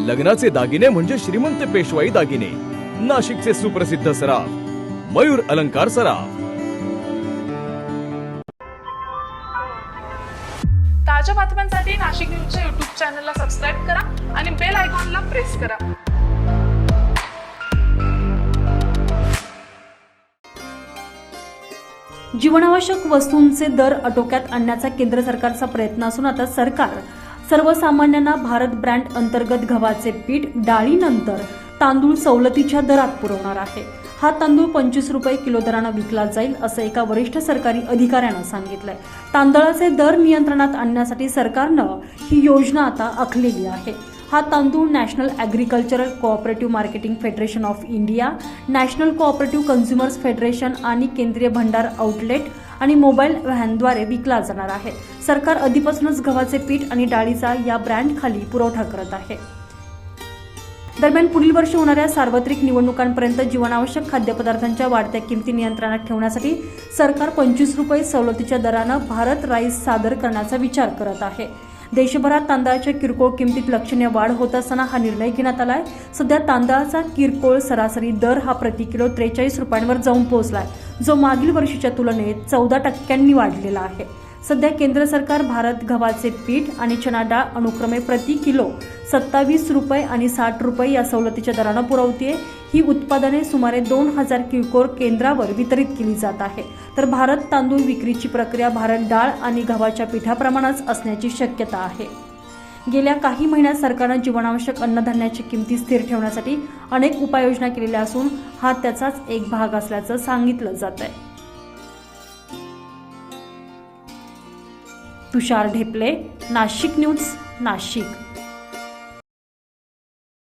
लग्नाचे दागिने म्हणजे श्रीमंत पेशवाई दागिने, नाशिकचे सुप्रसिद्ध सराफ मयूर अलंकार सराफ। ताज्या बातम्यांसाठी नाशिक न्यूजच्या YouTube चॅनलला सबस्क्राईब करा आणि बेल आयकॉनला प्रेस करा। जीवनावश्यक वस्तूंचे दर आटोक्यात आणण्याचा केंद्र सरकारचा प्रयत्न असून आता सरकार सर्वसामान्यांना भारत ब्रँड अंतर्गत गव्हाचे पीठ, डाळीनंतर तांदूळ सवलतीच्या दरात पुरवणार आहे। हा तांदूळ 25 रुपये किलो दराने विकला जाईल असं एका वरिष्ठ सरकारी अधिकाऱ्यानं सांगितलंय। तांदळाचे दर नियंत्रणात आणण्यासाठी सरकारनं ही योजना आता आखलेली आहे। हा तांदूळ national agricultural cooperative marketing federation of India, national cooperative consumers federation आणि केंद्रीय भंडार आउटलेट आणि मोबाईल व्हॅनद्वारे विकला जाणार आहे। सरकार आधीपासूनच गव्हाचे पीठ आणि डाळीचा या ब्रँडखाली पुरवठा करत आहे। दरम्यान पुढील वर्षी होणाऱ्या सार्वत्रिक निवडणुकांपर्यंत जीवनावश्यक खाद्यपदार्थांच्या वाढत्या किमती नियंत्रणात ठेवण्यासाठी सरकार 25 रुपये सवलतीच्या दरानं भारत राईस सादर करण्याचा विचार करत आहे। देशभरात तांदळाच्या किरकोळ किमतीत लक्षणीय वाढ होत असताना हा निर्णय घेण्यात आलाय। सध्या तांदळाचा किरकोळ सरासरी दर हा प्रति किलो 43 रुपयांवर जाऊन पोहोचलाय, जो मागील वर्षीच्या तुलनेत 14% वाढलेला आहे। सध्या केंद्र सरकार भारत गव्हाचे पीठ आणि चणा डाळ अनुक्रमे प्रति किलो 27 रुपये आणि 60 रुपये या सवलतीच्या दरानं पुरवते। ही उत्पादने सुमारे 2000 किरकोळ केंद्रावर वितरित केली जात आहे। तर भारत तांदूळ विक्रीची प्रक्रिया भारत डाळ आणि गव्हाच्या पिठाप्रमाणेच असण्याची शक्यता आहे। गेल्या काही महिन्यात सरकारनं जीवनावश्यक अन्नधान्याची किमती स्थिर ठेवण्यासाठी अनेक उपाययोजना केलेल्या असून हा त्याचाच एक भाग असल्याचं सांगितलं जात आहे। तुषार ढेपले, नाशिक न्यूज, नाशिक।